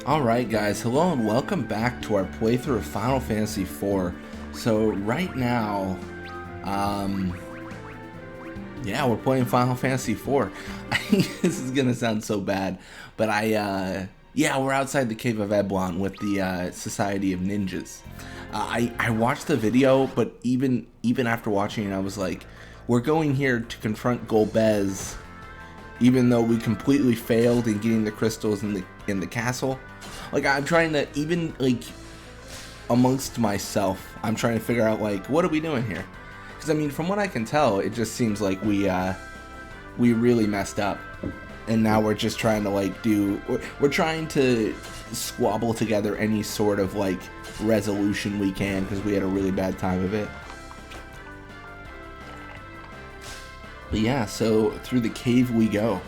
Alright guys, hello and welcome back to our playthrough of Final Fantasy IV. So right now, yeah, we're playing Final Fantasy IV. This is gonna sound so bad, but yeah, we're outside the Cave of Eblan with the Society of Ninjas. I watched the video, but even after watching it, I was like, we're going here to confront Golbez, even though we completely failed in getting the crystals in the castle. Like, I'm trying to, even like amongst myself, I'm trying to figure out, like, what are we doing here? Because I mean, from what I can tell, it just seems like we really messed up, and now we're just trying to like we're trying to squabble together any sort of like resolution we can, because we had a really bad time of it. But yeah, so through the cave we go.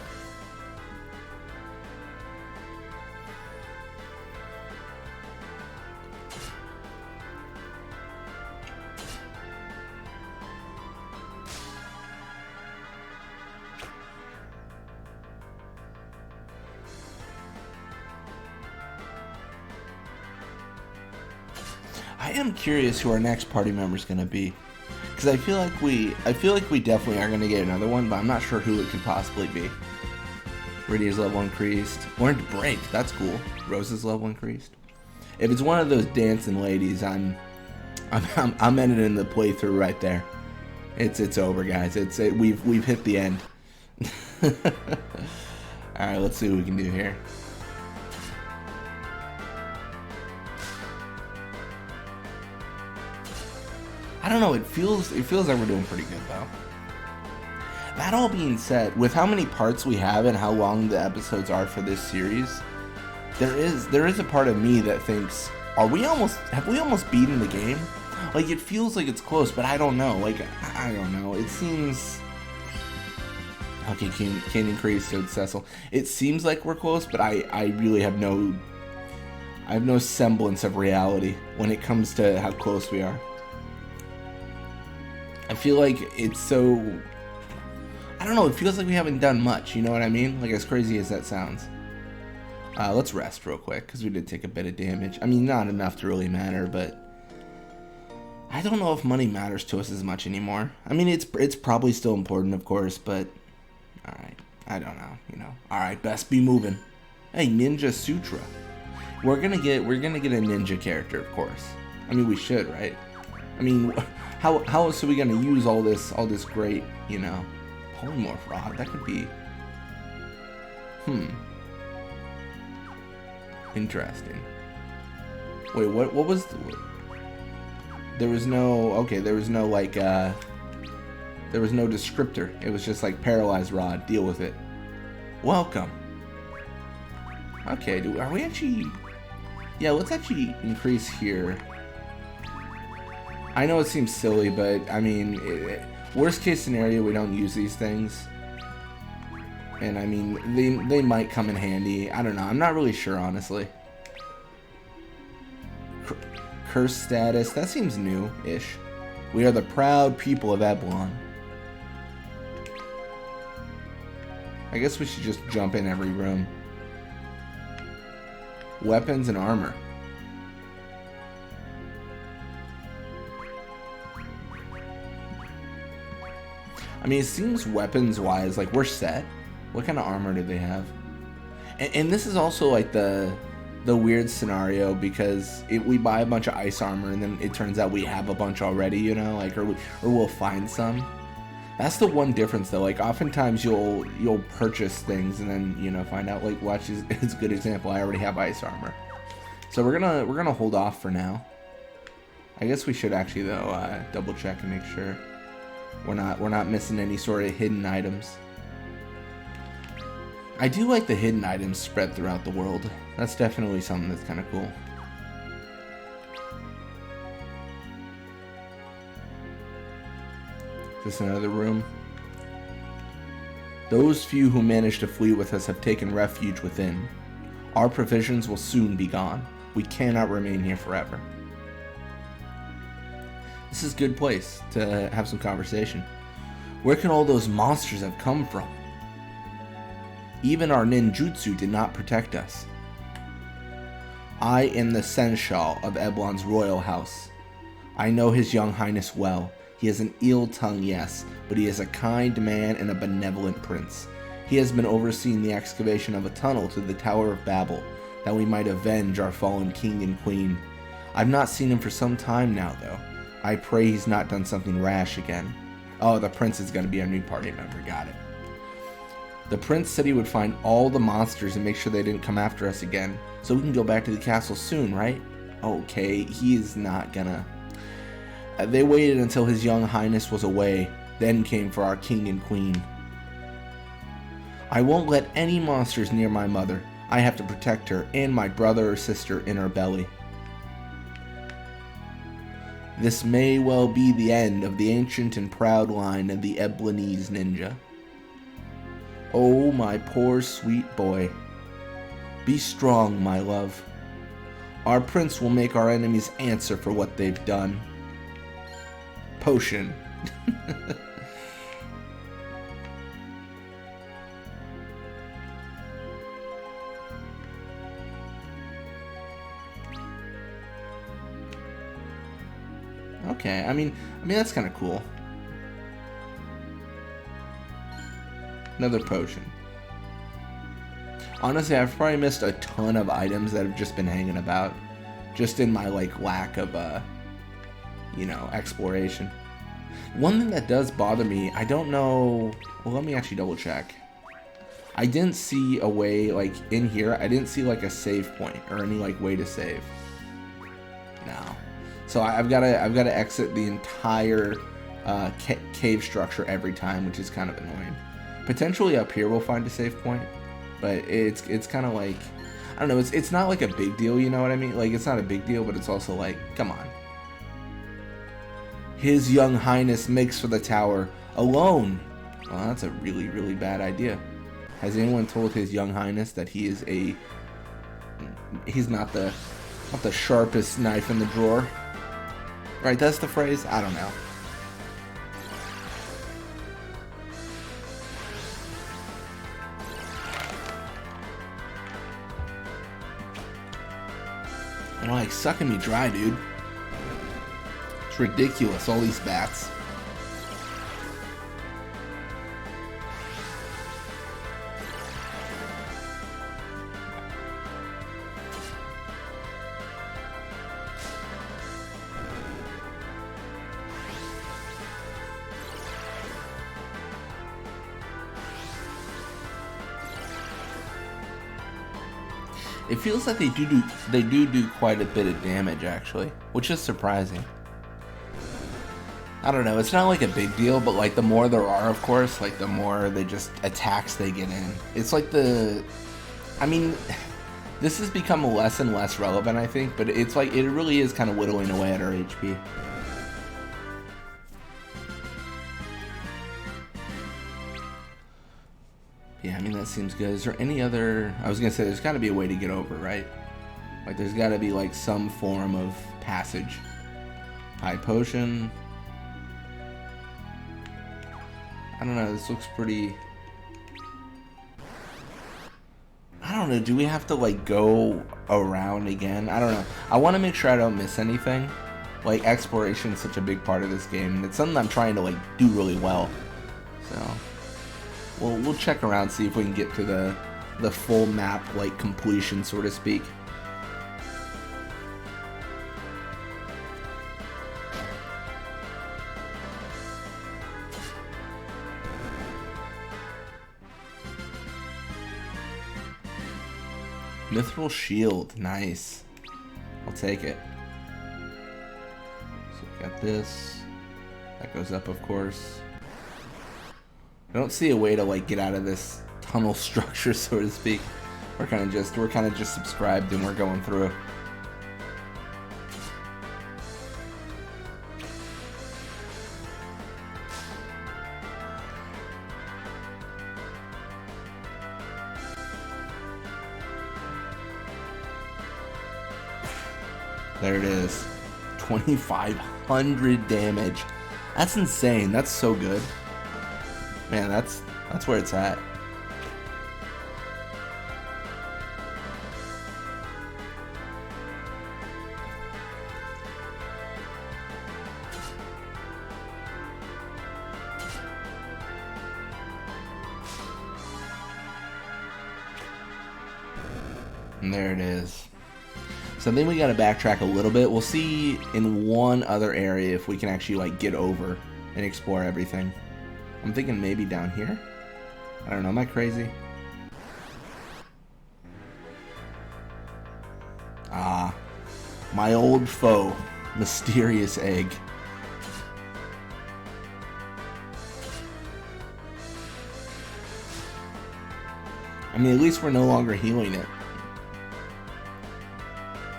I am curious who our next party member is going to be, because I feel like we definitely are going to get another one, but I'm not sure who it could possibly be. Rydia's level increased. Learned to break. That's cool. Rose's level increased. If it's one of those dancing ladies, I'm ending the playthrough right there. It's over, guys. We've hit the end. All right, let's see what we can do here. I don't know, it feels like we're doing pretty good though. That all being said, with how many parts we have and how long the episodes are for this series, there is a part of me that thinks, have we almost beaten the game? Like, it feels like it's close, but I don't know. Like, I don't know. It seems okay, can increase to Cecil. It seems like we're close, but I really have no semblance of reality when it comes to how close we are. I feel like it's so, I don't know, it feels like we haven't done much, you know what I mean? Like, as crazy as that sounds. Let's rest real quick, because we did take a bit of damage. I mean, not enough to really matter, but I don't know if money matters to us as much anymore. I mean, it's probably still important, of course, but alright, I don't know, you know. Alright, best be moving. Hey, Ninja Sutra. We're gonna get a ninja character, of course. I mean, we should, right? I mean, how else are we gonna use all this great, you know, polymorph rod? That could be, interesting. Wait, what was there was no, okay, there was no like there was no descriptor. It was just like paralyzed rod, deal with it. Welcome. Okay, are we actually, yeah, let's actually increase here. I know it seems silly, but I mean, worst case scenario, we don't use these things. And I mean, they might come in handy. I don't know. I'm not really sure, honestly. Curse status. That seems new-ish. We are the proud people of Eblan. I guess we should just jump in every room. Weapons and armor. I mean, it seems weapons-wise, like, we're set. What kind of armor do they have? And this is also, like, the weird scenario, because we buy a bunch of ice armor, and then it turns out we have a bunch already, you know? Like, or we'll find some. That's the one difference, though. Like, oftentimes you'll purchase things, and then, you know, find out, like, watch is a good example. I already have ice armor. So we're gonna hold off for now. I guess we should actually, though, double check and make sure we're not missing any sort of hidden items. I do like the hidden items spread throughout the world. That's definitely something that's kind of cool. Is this another room? Those few who managed to flee with us have taken refuge within. Our provisions will soon be gone. We cannot remain here forever. This is a good place to have some conversation. Where can all those monsters have come from? Even our ninjutsu did not protect us. I am the seneschal of Eblan's royal house. I know his young highness well. He has an ill tongue, yes, but he is a kind man and a benevolent prince. He has been overseeing the excavation of a tunnel to the Tower of Babel, that we might avenge our fallen king and queen. I've not seen him for some time now, though. I pray he's not done something rash again. Oh, the prince is going to be our new party member. Got it. The prince said he would find all the monsters and make sure they didn't come after us again, so we can go back to the castle soon, right? Okay, he is not gonna. They waited until his young highness was away, then came for our king and queen. I won't let any monsters near my mother. I have to protect her and my brother or sister in her belly. This may well be the end of the ancient and proud line of the Eblanese ninja. Oh, my poor sweet boy. Be strong, my love. Our prince will make our enemies answer for what they've done. Potion. Okay, I mean that's kind of cool. Another potion. Honestly, I've probably missed a ton of items that have just been hanging about, just in my lack of exploration. One thing that does bother me, I don't know. Well, let me actually double check. I didn't see a way in here. I didn't see a save point or any way to save. No. So I've got to exit the entire cave structure every time, which is kind of annoying. Potentially up here we'll find a save point, but it's kind of I don't know. It's not a big deal, you know what I mean? It's not a big deal, but it's also come on. His young highness makes for the tower alone. Well, that's a really, really bad idea. Has anyone told his young highness that he's not the sharpest knife in the drawer? Right, that's the phrase? I don't know. They're sucking me dry, dude. It's ridiculous, all these bats. It feels like they do quite a bit of damage, actually, which is surprising. I don't know, it's not a big deal, but the more there are, of course, the more attacks they get in. It's I mean, this has become less and less relevant, I think, but it's it really is kind of whittling away at our HP. Yeah, I mean, that seems good. Is there any other... I was going to say, there's got to be a way to get over, right? There's got to be, some form of passage. High potion. I don't know, this looks pretty... I don't know, do we have to, go around again? I don't know. I want to make sure I don't miss anything. Exploration is such a big part of this game, and it's something I'm trying to, do really well. So... We'll check around, see if we can get to the full map, completion, so to speak. Mithril shield, nice. I'll take it. So we got this. That goes up, of course. I don't see a way to get out of this tunnel structure, so to speak. We're kind of just subscribed and we're going through. There it is. 2,500 damage. That's insane. That's so good. Man, that's where it's at. And there it is. So I think we gotta backtrack a little bit. We'll see in one other area if we can actually like get over and explore everything. I'm thinking maybe down here. I don't know, am I crazy? Ah, my old foe, mysterious egg. I mean, at least we're no longer healing it.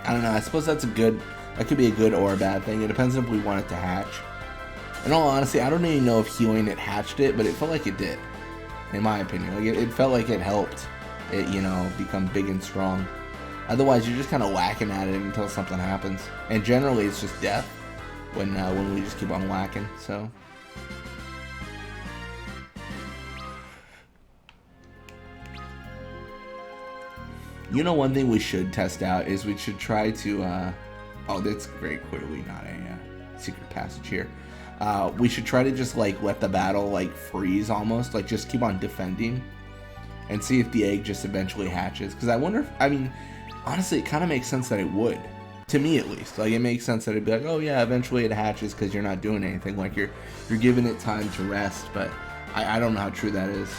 I don't know, I suppose that could be a good or a bad thing. It depends if we want it to hatch. In all honesty, I don't even know if healing it hatched it, but it felt like it did, in my opinion. Like it felt like it helped it, you know, become big and strong. Otherwise, you're just kind of whacking at it until something happens. And generally, it's just death when we just keep on whacking, so... You know, one thing we should test out is we should try to, oh, that's very clearly not a secret passage here. We should try to just, like, let the battle, like, freeze almost. Like, just keep on defending and see if the egg just eventually hatches. Because I wonder if, I mean, honestly, it kind of makes sense that it would. To me, at least. Like, it makes sense that it'd be like, oh, yeah, eventually it hatches because you're not doing anything. Like, you're giving it time to rest. But I don't know how true that is.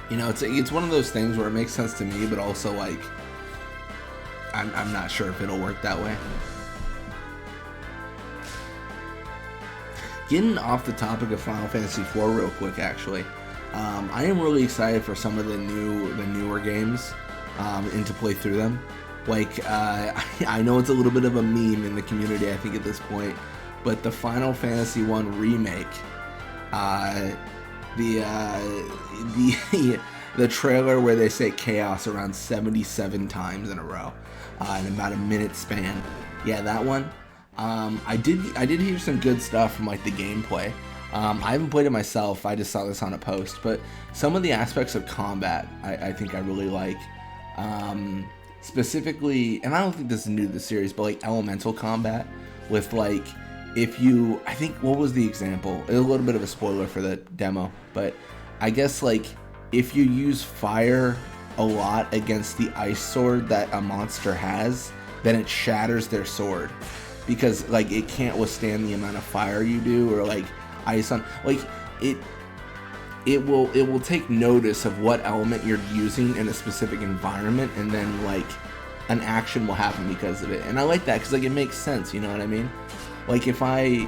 You know, it's one of those things where it makes sense to me, but also, like, I'm not sure if it'll work that way. Getting off the topic of Final Fantasy IV real quick, actually, I am really excited for some of the newer games, and to play through them. Like, I know it's a little bit of a meme in the community, I think, at this point, but the Final Fantasy I remake, the trailer where they say chaos around 77 times in a row, in about a minute span. Yeah, that one. I did hear some good stuff from like the gameplay. I haven't played it myself. I just saw this on a post, but some of the aspects of combat I think I really like. Specifically, and I don't think this is new to the series, but like elemental combat with like, if you, I think, what was the example? A little bit of a spoiler for the demo, but I guess like if you use fire a lot against the ice sword that a monster has, then it shatters their sword because like it can't withstand the amount of fire you do, or like ice on, like it will take notice of what element you're using in a specific environment, and then like an action will happen because of it. And I like that because like it makes sense, you know what I mean? Like if I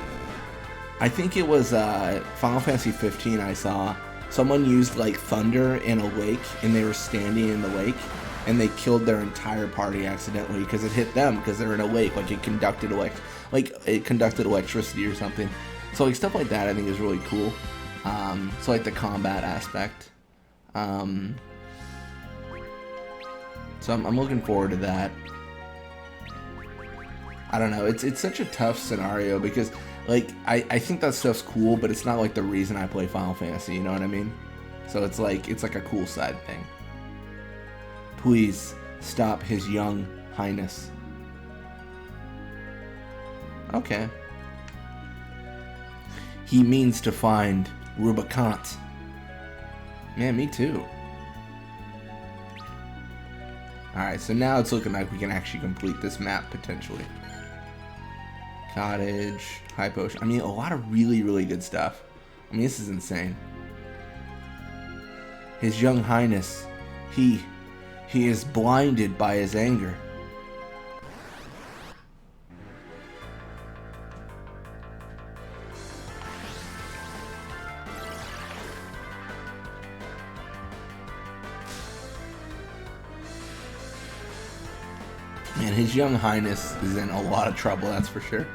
think it was Final Fantasy 15, I saw someone used like thunder in a lake, and they were standing in the lake, and they killed their entire party accidentally because it hit them because they're in a lake. Like it conducted electricity or something. So like stuff like that I think is really cool. So like the combat aspect. So I'm looking forward to that. I don't know, it's such a tough scenario because like I think that stuff's cool, but it's not like the reason I play Final Fantasy, you know what I mean? So it's like a cool side thing. Please stop His Young Highness. Okay. He means to find Rubicant. Man, me too. Alright, so now it's looking like we can actually complete this map potentially. Cottage, high potion. I mean, a lot of really, really good stuff. I mean, this is insane. His Young Highness, he is blinded by his anger. Man, His Young Highness is in a lot of trouble, that's for sure.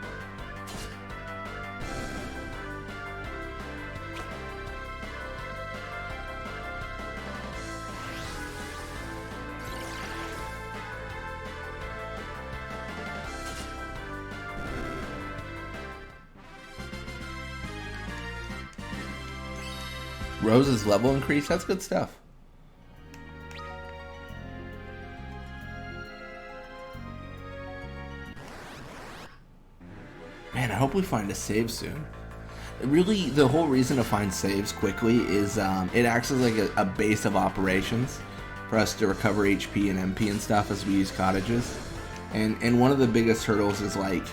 Rose's level increase, that's good stuff. Man, I hope we find a save soon. Really, the whole reason to find saves quickly is it acts as like a base of operations for us to recover HP and MP and stuff as we use cottages. And one of the biggest hurdles is like,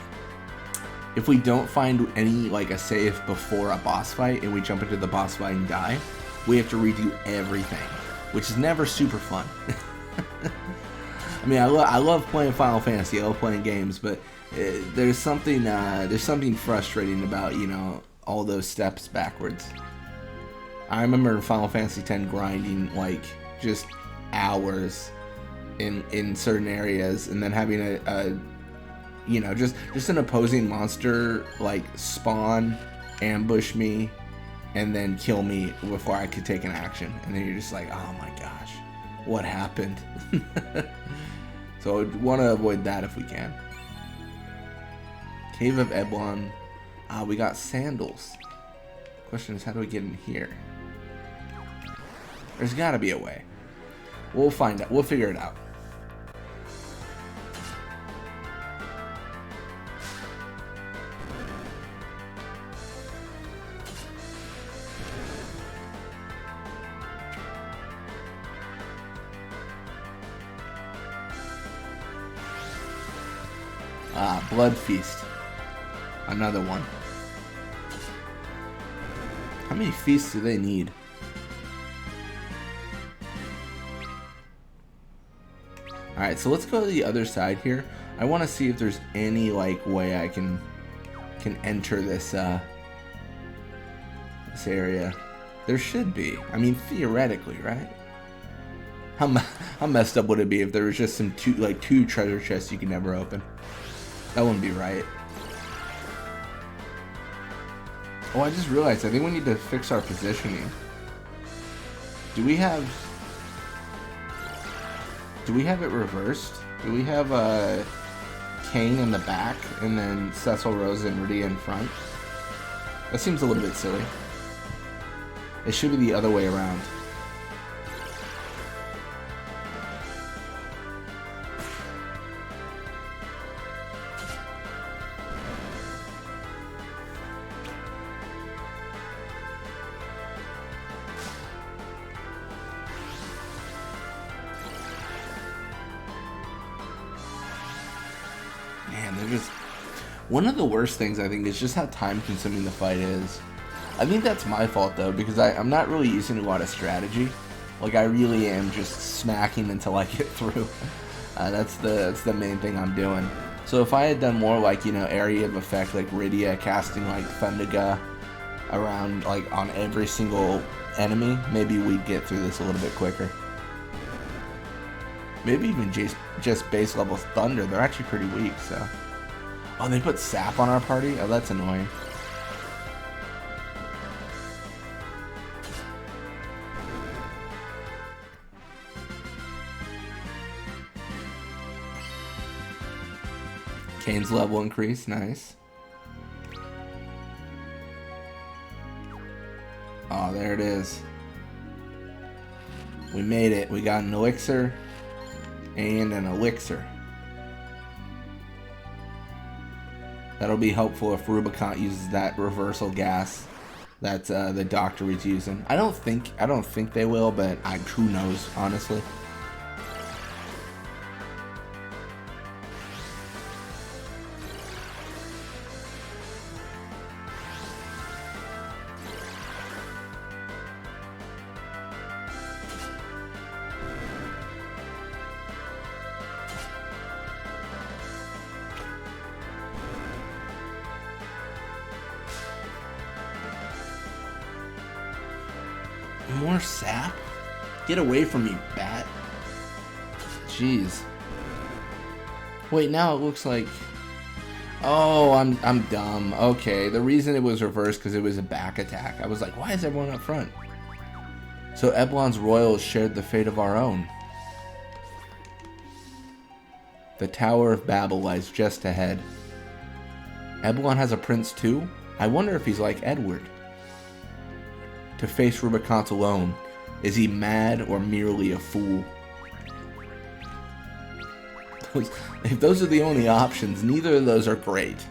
if we don't find any like a save before a boss fight and we jump into the boss fight and die, we have to redo everything, which is never super fun. I mean, I love playing Final Fantasy, I love playing games, but there's something frustrating about, you know, all those steps backwards. I remember in Final Fantasy X grinding like just hours in certain areas, and then having a you know, just an opposing monster like spawn, ambush me, and then kill me before I could take an action. And then you're just like, oh my gosh, what happened? So I want to avoid that if we can. Cave of Eblan. We got sandals. Question is, how do we get in here? There's got to be a way. We'll find out. We'll figure it out. Blood Feast. Another one. How many feasts do they need? Alright, so let's go to the other side here. I want to see if there's any like way I can enter this this area. There should be. I mean, theoretically, right? How messed up would it be if there was just some two treasure chests you can never open? That wouldn't be right. Oh, I just realized, I think we need to fix our positioning. Do we have it reversed? Do we have Kane in the back and then Cecil, Rosa, and Rydia in front? That seems a little bit silly. It should be the other way around. One of the worst things, I think, is just how time-consuming the fight is. I think that's my fault, though, because I'm not really using a lot of strategy. Like, I really am just smacking until I get through. That's the main thing I'm doing. So if I had done more, like, you know, area of effect, like Rydia casting, like, Thundaga around, like, on every single enemy, maybe we'd get through this a little bit quicker. Maybe even just base level Thunder. They're actually pretty weak, so... Oh, they put sap on our party? Oh, that's annoying. Kane's level increase, nice. Oh, there it is. We made it. We got an elixir and an elixir. That'll be helpful if Rubicon uses that reversal gas that the doctor is using. I don't think they will, but who knows, honestly. More sap? Get away from me, bat. Jeez. Wait, now it looks like... Oh, I'm dumb. Okay, the reason it was reversed because it was a back attack. I was like, why is everyone up front? So Eblan's royals shared the fate of our own. The Tower of Babel lies just ahead. Eblan has a prince too? I wonder if he's like Edward. To face Rubicon alone, is he mad or merely a fool? If those are the only options, neither of those are great.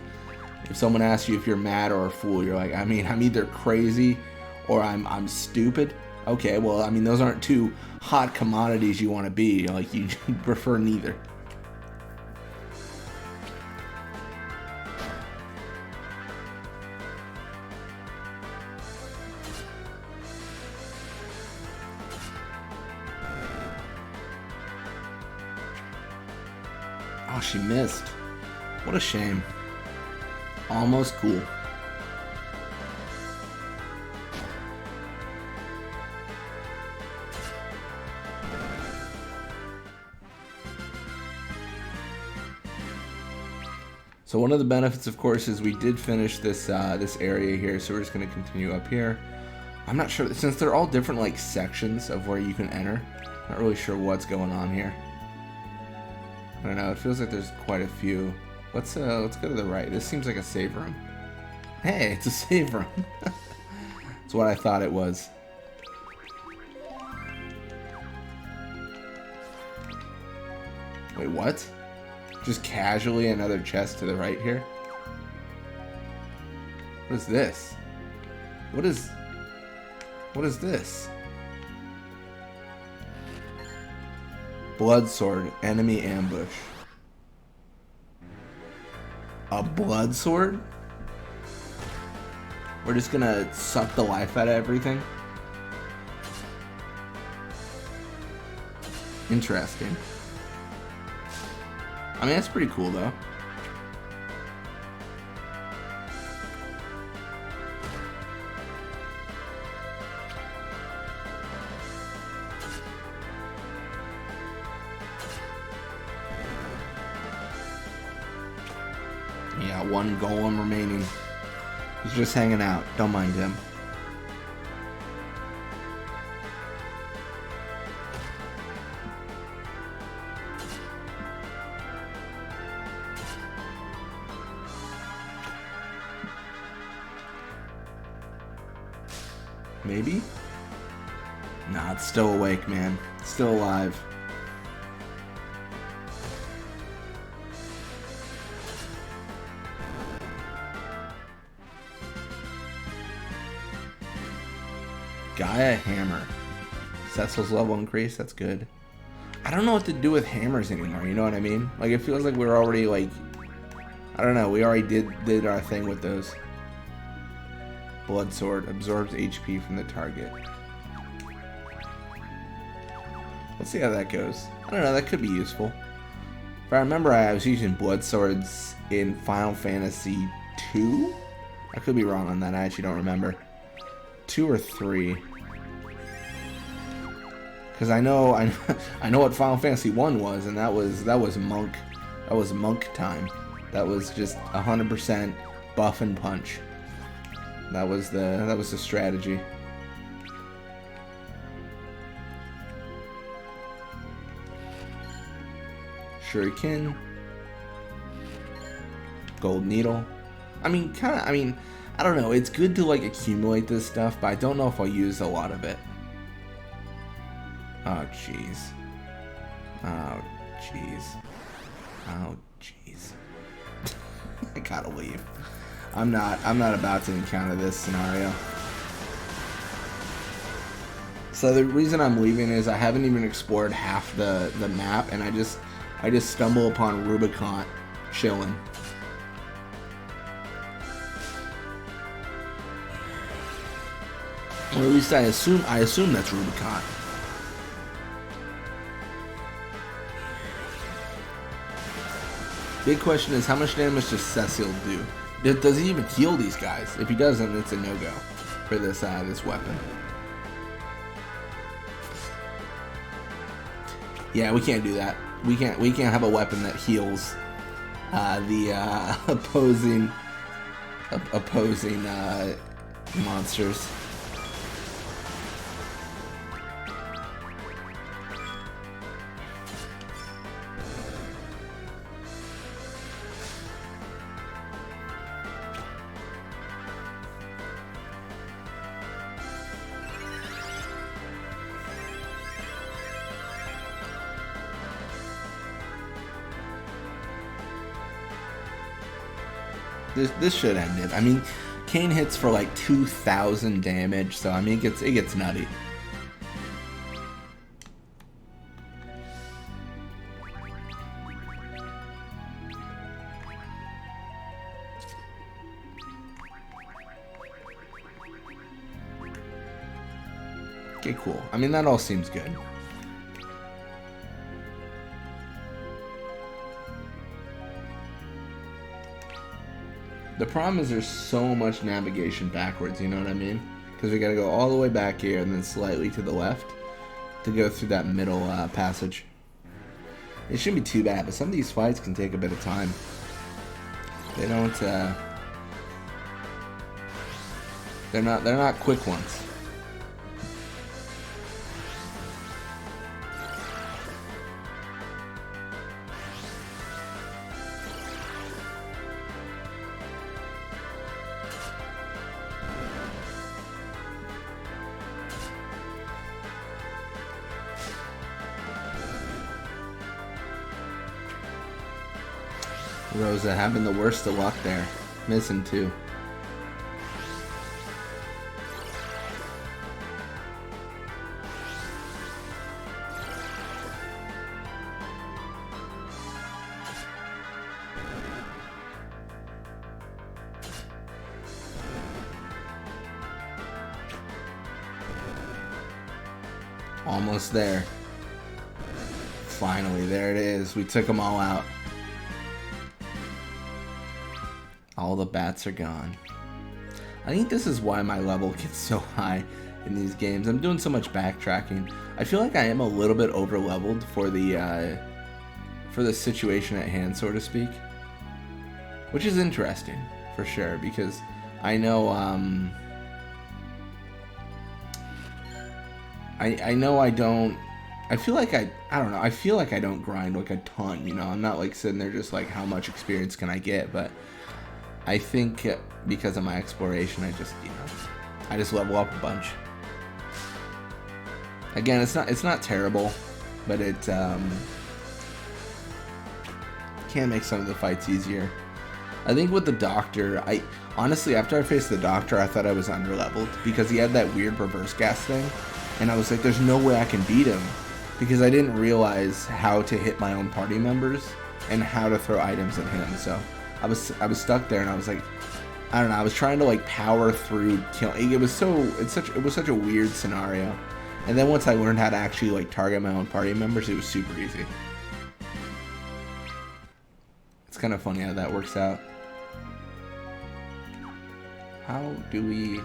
If someone asks you if you're mad or a fool, you're like, I mean, I'm either crazy or I'm stupid. Okay, well, I mean, those aren't two hot commodities you want to be. Like, you prefer neither. Oh, she missed. What a shame. Almost cool. So one of the benefits, of course, is we did finish this this area here, so we're just going to continue up here. I'm not sure, since they're all different like sections of where you can enter. Not really sure what's going on here. I don't know. It feels like there's quite a few. Let's go to the right. This seems like a save room. Hey, it's a save room. That's what I thought it was. Wait, what? Just casually another chest to the right here? What is this? What is this? Blood sword, enemy ambush. A blood sword? We're just gonna suck the life out of everything? Interesting. I mean, that's pretty cool, though. Yeah, one golem remaining. He's just hanging out. Don't mind him. Maybe? Nah, it's still awake, man. It's still alive. Gaia hammer. Cecil's level increase, that's good. I don't know what to do with hammers anymore, you know what I mean? Like, it feels like we're already, like... I don't know, we already did our thing with those. Blood sword absorbs HP from the target. Let's see how that goes. I don't know, that could be useful. If I remember, I was using blood swords in Final Fantasy 2? I could be wrong on that, I actually don't remember. 2 or 3. Because I know what Final Fantasy 1 was, and that was monk. That was monk time. That was just 100% buff and punch. That was the strategy. Shuriken. Gold needle. I mean, I don't know. It's good to like accumulate this stuff, but I don't know if I'll use a lot of it. Oh jeez. Oh jeez. Oh jeez. I gotta leave. I'm not about to encounter this scenario. So the reason I'm leaving is I haven't even explored half the map, and I just stumble upon Rubicon chilling. Or at least I assume that's Rubicon. Big question is, how much damage does Cecil do? Does he even heal these guys? If he doesn't, it's a no-go for this this weapon. Yeah, we can't do that. We can't have a weapon that heals the opposing monsters. This should end it. I mean, Kane hits for like 2,000 damage, so I mean it gets nutty. Okay, cool. I mean, that all seems good. The problem is there's so much navigation backwards, you know what I mean? Because we gotta go all the way back here and then slightly to the left to go through that middle passage. It shouldn't be too bad, but some of these fights can take a bit of time. They don't, they're not quick ones. Rosa having the worst of luck there. Missing two. Almost there. Finally, there it is. We took them all out. All the bats are gone. I think this is why my level gets so high in these games. I'm doing so much backtracking. I feel like I am a little bit over leveled for the situation at hand, so to speak. Which is interesting, for sure, because I know I know I don't. I feel like I don't know. I feel like I don't grind like a ton, you know. I'm not like sitting there just like how much experience can I get, but I think because of my exploration, I just level up a bunch. Again, it's not terrible, but it can make some of the fights easier. I think with the doctor, honestly after I faced the doctor, I thought I was underleveled because he had that weird reverse gas thing, and I was like, there's no way I can beat him because I didn't realize how to hit my own party members and how to throw items at him. So I was stuck there, and I was like, I don't know. I was trying to like power through killing. It was such a weird scenario. And then once I learned how to actually like target my own party members, it was super easy. It's kind of funny how that works out. How do we?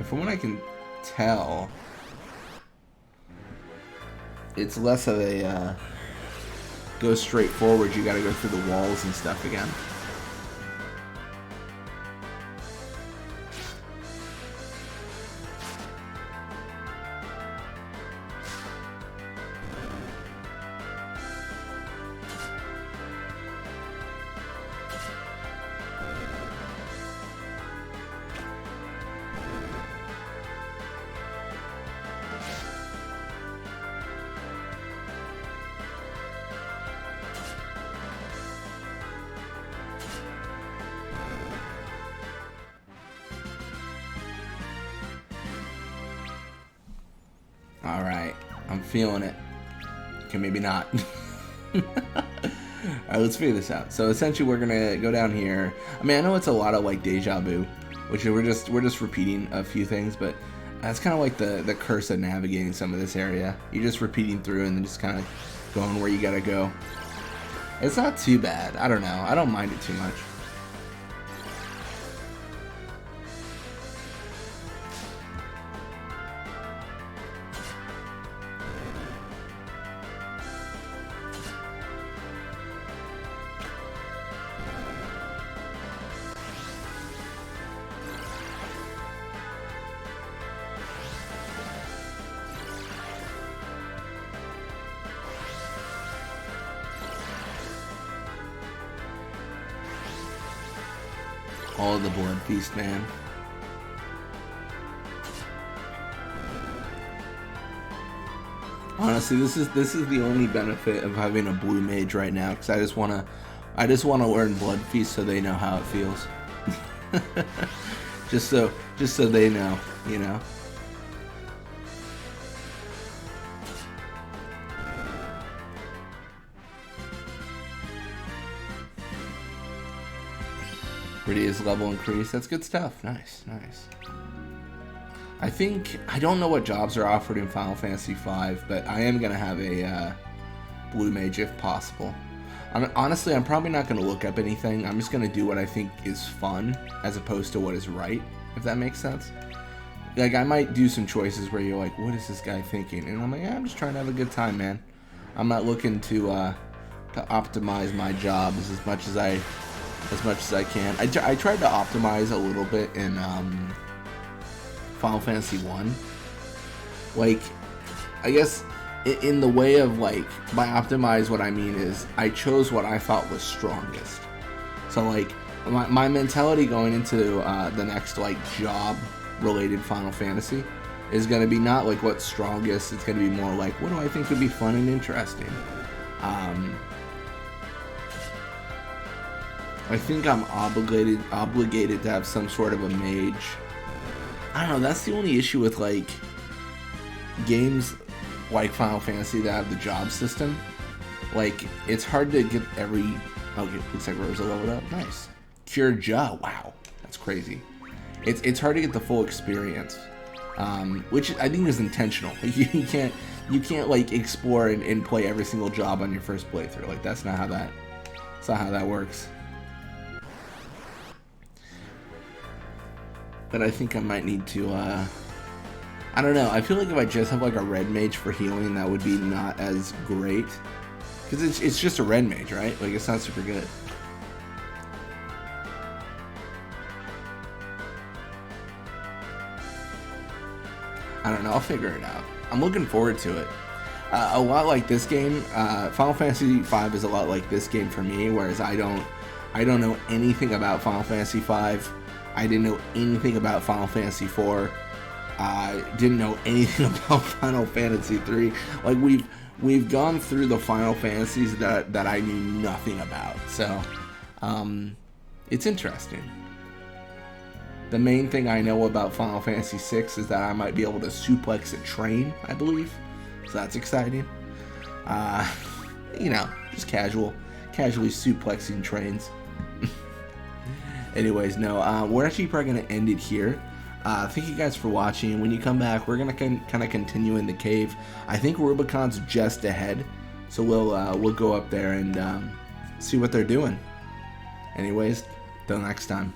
From what I can tell, it's less of a go straight forward. You got to go through the walls and stuff again. Alright, I'm feeling it. Okay, maybe not. Alright, let's figure this out. So essentially we're gonna go down here. I mean, I know it's a lot of like deja vu, which we're just repeating a few things, but that's kind of like the curse of navigating some of this area. You're just repeating through and then just kind of going where you gotta go. It's not too bad. I don't know. I don't mind it too much. All the blood feast, man. Honestly, this is the only benefit of having a blue mage right now, because I just wanna learn blood feast so they know how it feels. just so they know, you know. Radius level increase. That's good stuff. Nice, nice. I don't know what jobs are offered in Final Fantasy V, but I am gonna have a blue mage if possible. Honestly, I'm probably not gonna look up anything. I'm just gonna do what I think is fun, as opposed to what is right, if that makes sense. Like, I might do some choices where you're like, what is this guy thinking? And I'm like, yeah, I'm just trying to have a good time, man. I'm not looking to optimize my jobs as much as I can. I tried to optimize a little bit in Final Fantasy 1. Like, I guess in the way of, like, by optimize, what I mean is I chose what I thought was strongest. So, like, my mentality going into the next, like, job related Final Fantasy is going to be not like what's strongest. It's going to be more like, what do I think would be fun and interesting. I think I'm obligated to have some sort of a mage. I don't know, that's the only issue with, like, games like Final Fantasy that have the job system. Like, it's hard to get every... Okay, looks like Rosa leveled up. Nice. Cure Ja, wow. That's crazy. It's hard to get the full experience. Which I think is intentional. Like, you can't like, explore and play every single job on your first playthrough. Like, that's not how that works. But I think I might need to, I don't know. I feel like if I just have, like, a red mage for healing, that would be not as great. Because it's just a red mage, right? Like, it's not super good. I don't know. I'll figure it out. I'm looking forward to it. A lot like this game, Final Fantasy V is a lot like this game for me, whereas I don't know anything about Final Fantasy V. I didn't know anything about Final Fantasy IV. I didn't know anything about Final Fantasy III. Like, we've gone through the Final Fantasies that I knew nothing about. So, it's interesting. The main thing I know about Final Fantasy VI is that I might be able to suplex a train, I believe. So that's exciting. You know, just casually suplexing trains. Anyways, no, we're actually probably going to end it here. Thank you guys for watching. When you come back, we're going to kind of continue in the cave. I think Rubicon's just ahead, so we'll go up there and see what they're doing. Anyways, till next time.